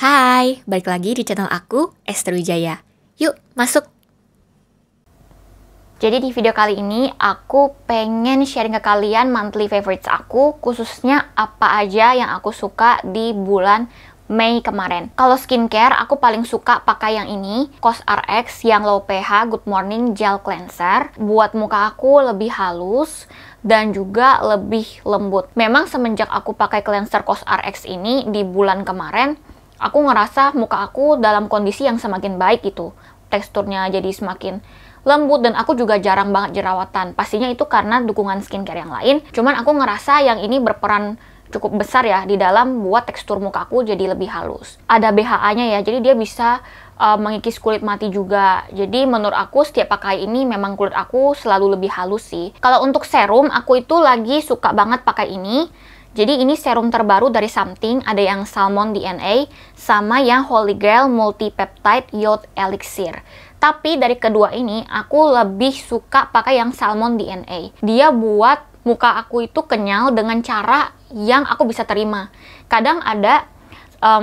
Hai, balik lagi di channel aku, Esther Wijaya. Yuk, masuk! Jadi di video kali ini aku pengen sharing ke kalian monthly favorites aku, khususnya apa aja yang aku suka di bulan Mei kemarin. Kalau skincare, aku paling suka pakai yang ini, COSRX yang low pH Good Morning Gel Cleanser. Buat muka aku lebih halus dan juga lebih lembut. Memang semenjak aku pakai cleanser COSRX ini di bulan kemarin, aku ngerasa muka aku dalam kondisi yang semakin baik gitu. Teksturnya jadi semakin lembut dan aku juga jarang banget jerawatan. Pastinya itu karena dukungan skincare yang lain. Cuman aku ngerasa yang ini berperan cukup besar ya di dalam buat tekstur muka aku jadi lebih halus. Ada BHA-nya ya, jadi dia bisa mengikis kulit mati juga. Jadi menurut aku setiap pakai ini memang kulit aku selalu lebih halus sih. Kalau untuk serum, aku itu lagi suka banget pakai ini. Jadi ini serum terbaru dari Something, ada yang Salmon DNA, sama yang Holy Grail Multi-Peptide Youth Elixir. Tapi dari kedua ini, aku lebih suka pakai yang Salmon DNA. Dia buat muka aku itu kenyal dengan cara yang aku bisa terima. Kadang ada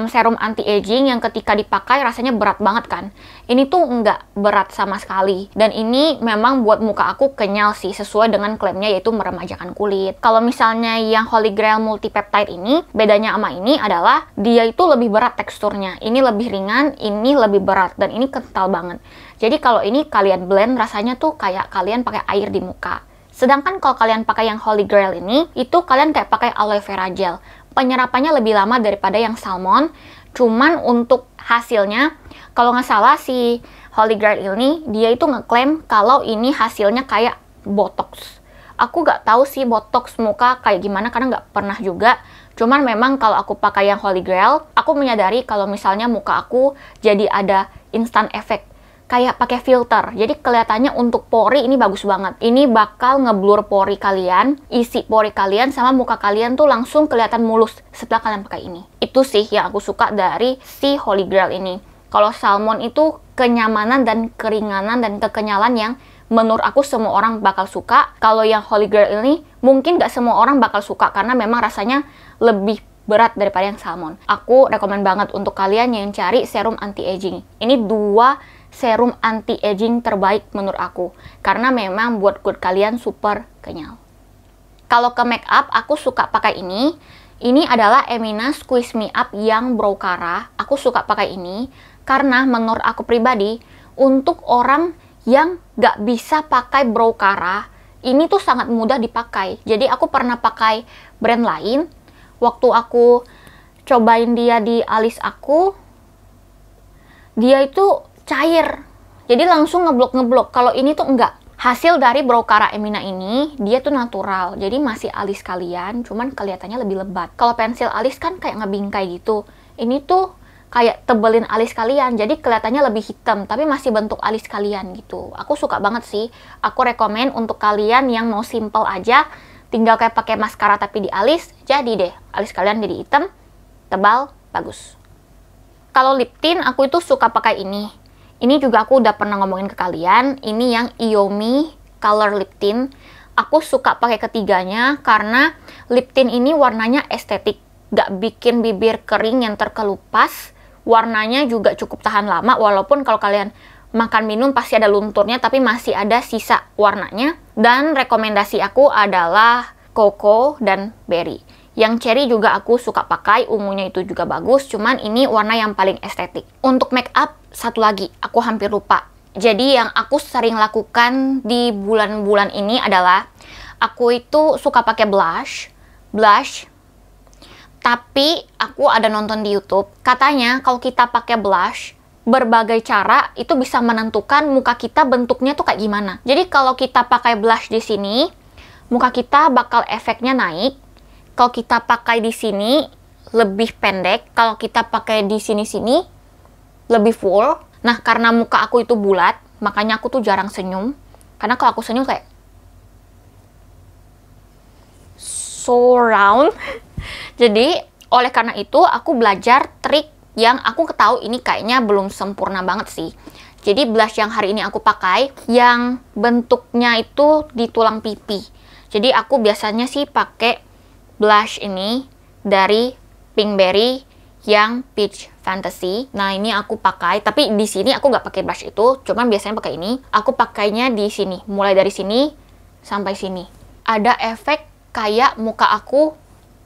serum anti-aging yang ketika dipakai rasanya berat banget kan. Ini tuh nggak berat sama sekali. Dan ini memang buat muka aku kenyal sih, sesuai dengan klaimnya yaitu meremajakan kulit. Kalau misalnya yang Holy Grail Multi-Peptide ini, bedanya sama ini adalah dia itu lebih berat teksturnya. Ini lebih ringan, ini lebih berat, dan ini kental banget. Jadi kalau ini kalian blend, rasanya tuh kayak kalian pakai air di muka. Sedangkan kalau kalian pakai yang Holy Grail ini, itu kalian kayak pakai aloe vera gel. Penyerapannya lebih lama daripada yang Salmon, cuman untuk hasilnya, kalau nggak salah si Holy Grail ini, dia itu ngeklaim kalau ini hasilnya kayak botox. Aku nggak tahu sih botox muka kayak gimana, karena nggak pernah juga. Cuman memang kalau aku pakai yang Holy Grail, aku menyadari kalau misalnya muka aku jadi ada instant effect. Kayak pakai filter, jadi kelihatannya untuk pori ini bagus banget. Ini bakal ngeblur pori kalian, isi pori kalian sama muka kalian tuh langsung kelihatan mulus setelah kalian pakai ini. Itu sih yang aku suka dari si Holy Grail ini. Kalau Salmon itu kenyamanan dan keringanan dan kekenyalan yang menurut aku semua orang bakal suka. Kalau yang Holy Grail ini mungkin gak semua orang bakal suka karena memang rasanya lebih berat daripada yang Salmon. Aku rekomen banget untuk kalian yang cari serum anti-aging. Ini dua serum anti-aging terbaik menurut aku, karena memang buat kulit kalian super kenyal. Kalau ke make up, aku suka pakai ini. Ini adalah Emina Squeeze Me Up yang Brow Cara. Aku suka pakai ini karena menurut aku pribadi, untuk orang yang gak bisa pakai Brow Cara, ini tuh sangat mudah dipakai. Jadi aku pernah pakai brand lain, waktu aku cobain dia di alis aku, dia itu cair, jadi langsung ngeblok. Kalau ini tuh enggak. Hasil dari Brow Cara Emina ini, dia tuh natural, jadi masih alis kalian, cuman kelihatannya lebih lebat. Kalau pensil alis kan kayak ngebingkai gitu, ini tuh kayak tebelin alis kalian, jadi kelihatannya lebih hitam, tapi masih bentuk alis kalian gitu. Aku suka banget sih. Aku rekomen untuk kalian yang mau simple aja, tinggal kayak pakai maskara tapi di alis, jadi deh alis kalian jadi hitam, tebal, bagus. Kalau lip tint, aku itu suka pakai ini. Ini juga aku udah pernah ngomongin ke kalian. Ini yang Iomi Color Lip Tint. Aku suka pakai ketiganya karena lip tint ini warnanya estetik, gak bikin bibir kering yang terkelupas. Warnanya juga cukup tahan lama, walaupun kalau kalian makan minum pasti ada lunturnya, tapi masih ada sisa warnanya. Dan rekomendasi aku adalah Cocoa dan Berry. Yang cherry juga aku suka pakai, ungunya itu juga bagus, cuman ini warna yang paling estetik. Untuk make up, satu lagi, aku hampir lupa. Jadi yang aku sering lakukan di bulan-bulan ini adalah, aku itu suka pakai blush, tapi aku ada nonton di YouTube, katanya kalau kita pakai blush, berbagai cara itu bisa menentukan muka kita bentuknya tuh kayak gimana. Jadi kalau kita pakai blush di sini, muka kita bakal efeknya naik. Kalau kita pakai di sini lebih pendek, kalau kita pakai di sini-sini lebih full. Nah, karena muka aku itu bulat, makanya aku tuh jarang senyum. Karena kalau aku senyum kayak so round. Jadi, oleh karena itu aku belajar trik yang aku tahu ini kayaknya belum sempurna banget sih. Jadi blush yang hari ini aku pakai, yang bentuknya itu di tulang pipi. Jadi aku biasanya sih pakai blush ini dari Pinkberry yang Peach Fantasy. Nah, ini aku pakai, tapi di sini aku nggak pakai blush itu, cuman biasanya pakai ini. Aku pakainya di sini, mulai dari sini sampai sini. Ada efek kayak muka aku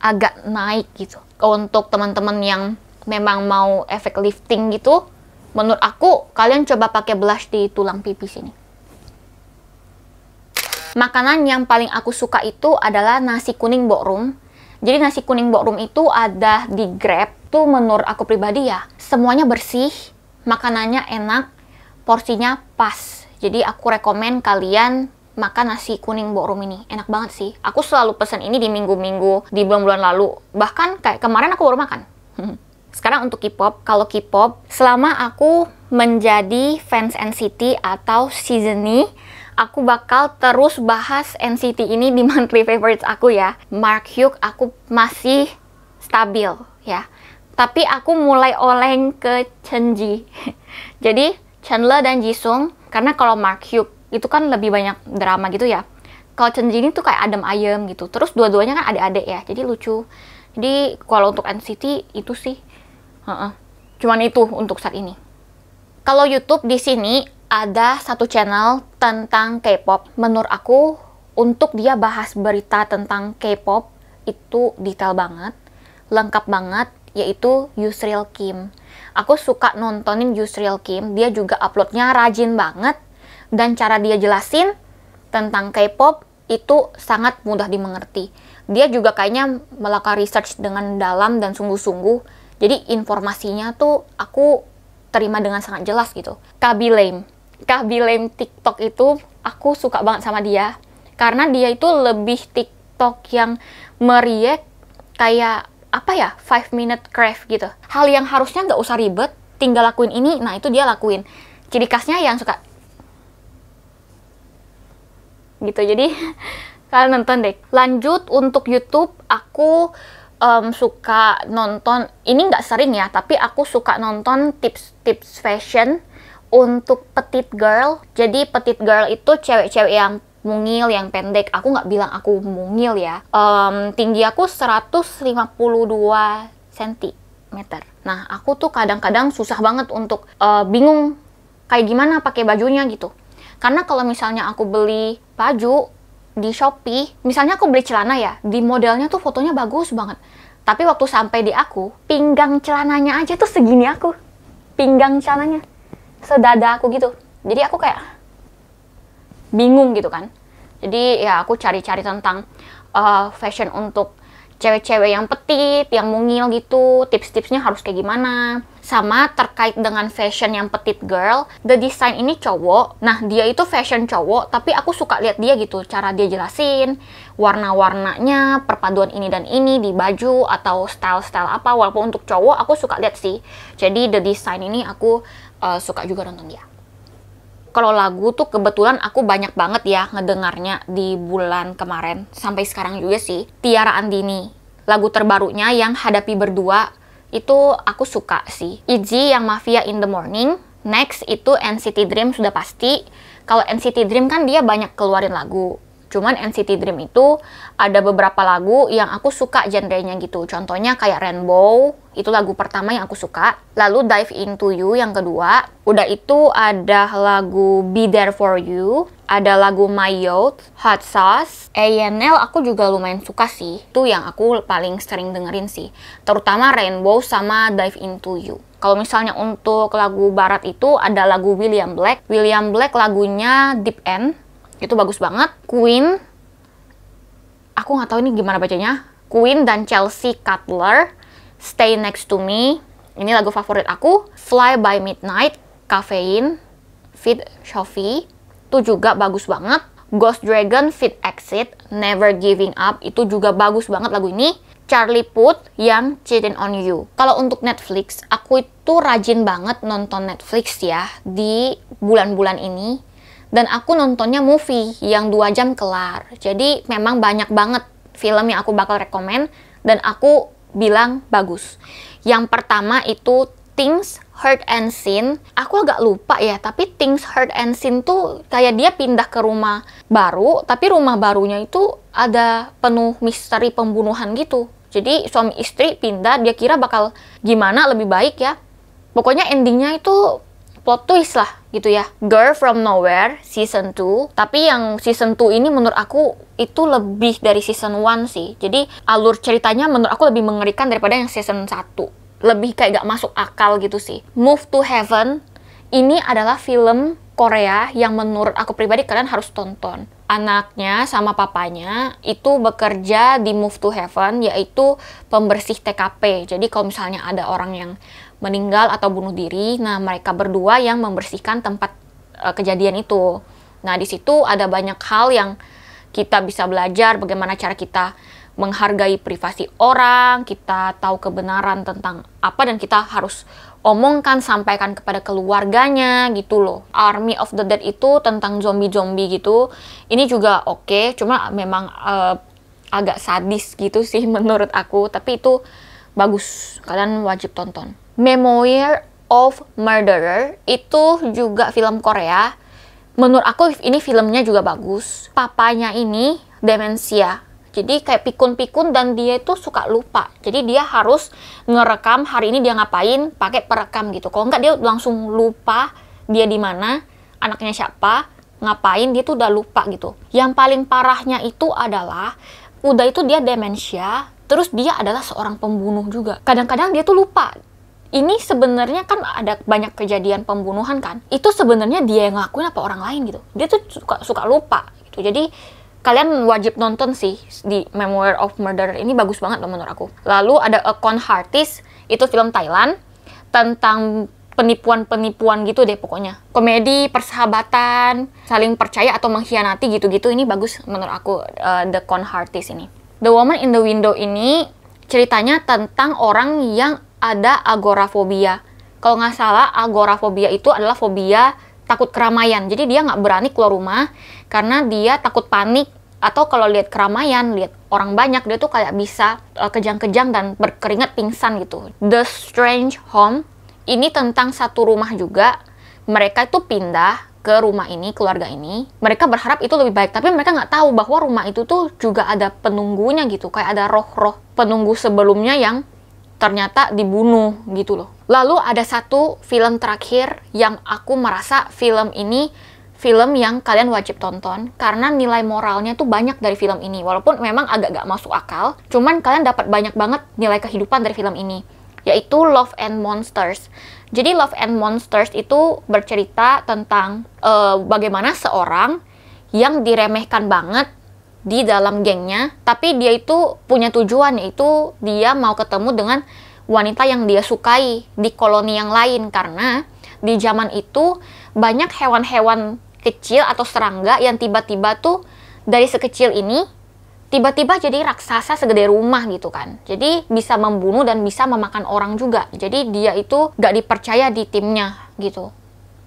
agak naik gitu. Untuk teman-teman yang memang mau efek lifting gitu, menurut aku kalian coba pakai blush di tulang pipi sini. Makanan yang paling aku suka itu adalah nasi kuning bokrum. Jadi nasi kuning bokrum itu ada di Grab. Tuh menurut aku pribadi ya, semuanya bersih, makanannya enak, porsinya pas. Jadi aku rekomen kalian makan nasi kuning bokrum ini. Enak banget sih. Aku selalu pesan ini di minggu-minggu, di bulan-bulan lalu. Bahkan kayak kemarin aku baru makan. Sekarang untuk K-pop, kalau K-pop, selama aku menjadi fans NCT atau Seasony, aku bakal terus bahas NCT ini di monthly favorites aku ya. Mark Hyuk aku masih stabil ya. Tapi aku mulai oleng ke Chenji. Jadi Chandler dan Jisung, karena kalau Mark Hyuk itu kan lebih banyak drama gitu ya. Kalau Chenji ini tuh kayak adem ayem gitu. Terus dua-duanya kan adik-adik ya, jadi lucu. Jadi kalau untuk NCT itu sih, cuman itu untuk saat ini. Kalau YouTube di sini ada satu channel tentang K-pop. Menurut aku untuk dia bahas berita tentang K-pop itu detail banget, lengkap banget, yaitu Yusril Kim. Aku suka nontonin Yusril Kim, dia juga uploadnya rajin banget, dan cara dia jelasin tentang K-pop itu sangat mudah dimengerti. Dia juga kayaknya melakukan research dengan dalam dan sungguh-sungguh, jadi informasinya tuh aku terima dengan sangat jelas gitu. Khaby Lame TikTok itu aku suka banget sama dia, karena dia itu lebih TikTok yang meriak kayak apa ya, 5-minute craft gitu. Hal yang harusnya nggak usah ribet, tinggal lakuin ini, nah itu dia lakuin. Ciri khasnya yang suka gitu, jadi kalian nonton deh. Lanjut untuk YouTube, aku suka nonton, ini nggak sering ya, tapi aku suka nonton tips-tips fashion untuk petite girl. Jadi petite girl itu cewek-cewek yang mungil, yang pendek. Aku nggak bilang aku mungil ya. Tinggi aku 152 cm. Nah, aku tuh kadang-kadang susah banget untuk bingung kayak gimana pakai bajunya gitu. Karena kalau misalnya aku beli baju di Shopee, misalnya aku beli celana ya, di modelnya tuh fotonya bagus banget. Tapi waktu sampai di aku, pinggang celananya aja tuh segini aku. Pinggang celananya sedada aku gitu. Jadi aku kayak bingung gitu kan. Jadi ya aku cari-cari tentang fashion untuk cewek-cewek yang petit, yang mungil gitu, tips-tipsnya harus kayak gimana. Sama terkait dengan fashion yang petite girl, The Design ini cowok. Nah, dia itu fashion cowok, tapi aku suka lihat dia gitu, cara dia jelasin, warna-warnanya, perpaduan ini dan ini di baju, atau style-style apa, walaupun untuk cowok aku suka lihat sih. Jadi The Design ini aku suka juga nonton dia. Kalau lagu tuh kebetulan aku banyak banget ya ngedengarnya di bulan kemarin. Sampai sekarang juga sih. Tiara Andini. Lagu terbarunya yang Hadapi Berdua. Itu aku suka sih. ITZY yang Mafia in the Morning. Next itu NCT Dream sudah pasti. Kalau NCT Dream kan dia banyak keluarin lagu. Cuman NCT Dream itu ada beberapa lagu yang aku suka genrenya gitu. Contohnya kayak Rainbow, itu lagu pertama yang aku suka. Lalu Dive Into You yang kedua. Udah itu ada lagu Be There For You. Ada lagu My Youth, Hot Sauce. ANL aku juga lumayan suka sih. Itu yang aku paling sering dengerin sih. Terutama Rainbow sama Dive Into You. Kalau misalnya untuk lagu barat itu ada lagu William Black. William Black lagunya Deep End. Itu bagus banget. Queen, aku nggak tahu ini gimana bacanya. Queen dan Chelsea Cutler, Stay Next to Me. Ini lagu favorit aku. Fly by Midnight, Caffeine, feat. Shofie. Itu juga bagus banget. Ghost Dragon, feat. Exit, Never Giving Up. Itu juga bagus banget lagu ini. Charlie Puth yang Cheating on You. Kalau untuk Netflix, aku itu rajin banget nonton Netflix ya di bulan-bulan ini. Dan aku nontonnya movie yang 2 jam kelar. Jadi memang banyak banget film yang aku bakal rekomen dan aku bilang bagus. Yang pertama itu Things Heard and Seen. Aku agak lupa ya, tapi Things Heard and Seen tuh kayak dia pindah ke rumah baru, tapi rumah barunya itu ada penuh misteri pembunuhan gitu. Jadi suami istri pindah, dia kira bakal gimana lebih baik ya. Pokoknya endingnya itu plot twist lah gitu ya. Girl from Nowhere season 2. Tapi yang season 2 ini menurut aku itu lebih dari season 1 sih. Jadi alur ceritanya menurut aku lebih mengerikan daripada yang season 1. Lebih kayak gak masuk akal gitu sih. Move to Heaven ini adalah film Korea yang menurut aku pribadi kalian harus tonton. Anaknya sama papanya itu bekerja di Move to Heaven, yaitu pembersih TKP. Jadi kalau misalnya ada orang yang meninggal atau bunuh diri, nah mereka berdua yang membersihkan tempat kejadian itu. Nah di situ ada banyak hal yang kita bisa belajar bagaimana cara kita menghargai privasi orang, kita tahu kebenaran tentang apa dan kita harus omongkan, sampaikan kepada keluarganya gitu loh. Army of the Dead itu tentang zombie-zombie gitu. Ini juga oke, cuma memang agak sadis gitu sih menurut aku. Tapi itu bagus, kalian wajib tonton. Memoir of Murderer itu juga film Korea. Menurut aku ini filmnya juga bagus. Papanya ini demensia. Jadi kayak pikun-pikun dan dia itu suka lupa. Jadi dia harus ngerekam hari ini dia ngapain pakai perekam gitu. Kalau nggak dia langsung lupa dia di mana, anaknya siapa, ngapain, dia tuh udah lupa gitu. Yang paling parahnya itu adalah udah itu dia demensia, terus dia adalah seorang pembunuh juga. Kadang-kadang dia tuh lupa. Ini sebenarnya kan ada banyak kejadian pembunuhan kan. Itu sebenarnya dia yang ngelakuin apa orang lain gitu. Dia tuh suka lupa gitu. Jadi kalian wajib nonton sih di Memoir of Murder ini, bagus banget loh menurut aku. Lalu ada A Con Artist, itu film Thailand tentang penipuan-penipuan gitu deh pokoknya. Komedi, persahabatan, saling percaya atau mengkhianati gitu-gitu, ini bagus menurut aku The Con Artist ini. The Woman in the Window ini ceritanya tentang orang yang ada agorafobia. Kalau nggak salah, agorafobia itu adalah fobia takut keramaian. Jadi dia nggak berani keluar rumah karena dia takut panik, atau kalau lihat keramaian, lihat orang banyak, dia tuh kayak bisa kejang-kejang dan berkeringat pingsan gitu. The Strange Home ini tentang satu rumah juga. Mereka itu pindah ke rumah ini, keluarga ini. Mereka berharap itu lebih baik, tapi mereka nggak tahu bahwa rumah itu tuh juga ada penunggunya gitu. Kayak ada roh-roh penunggu sebelumnya yang ternyata dibunuh gitu loh. Lalu ada satu film terakhir yang aku merasa film ini film yang kalian wajib tonton karena nilai moralnya tuh banyak dari film ini. Walaupun memang agak gak masuk akal, cuman kalian dapat banyak banget nilai kehidupan dari film ini, yaitu Love and Monsters. Jadi Love and Monsters itu bercerita tentang bagaimana seorang yang diremehkan banget di dalam gengnya, tapi dia itu punya tujuan, yaitu dia mau ketemu dengan wanita yang dia sukai di koloni yang lain, karena di zaman itu banyak hewan-hewan kecil atau serangga yang tiba-tiba tuh dari sekecil ini tiba-tiba jadi raksasa segede rumah gitu kan. Jadi bisa membunuh dan bisa memakan orang juga. Jadi dia itu gak dipercaya di timnya gitu.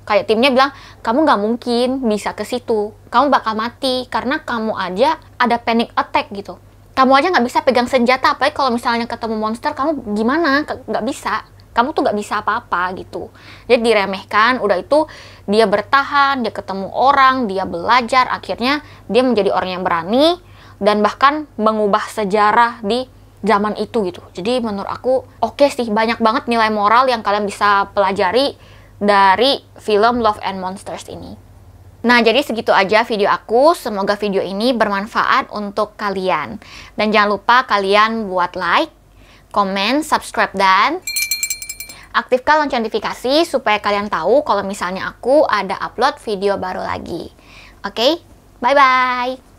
Kayak timnya bilang, kamu gak mungkin bisa ke situ, kamu bakal mati karena kamu aja ada panic attack gitu. Kamu aja gak bisa pegang senjata, apalagi kalau misalnya ketemu monster, kamu gimana? Gak bisa. Kamu tuh gak bisa apa-apa gitu. Jadi diremehkan, udah itu dia bertahan, dia ketemu orang, dia belajar, akhirnya dia menjadi orang yang berani dan bahkan mengubah sejarah di zaman itu gitu. Jadi menurut aku oke sih, banyak banget nilai moral yang kalian bisa pelajari dari film Love and Monsters ini. Nah, jadi segitu aja video aku. Semoga video ini bermanfaat untuk kalian. Dan jangan lupa kalian buat like, komen, subscribe, dan aktifkan lonceng notifikasi supaya kalian tahu kalau misalnya aku ada upload video baru lagi. Oke? Bye-bye!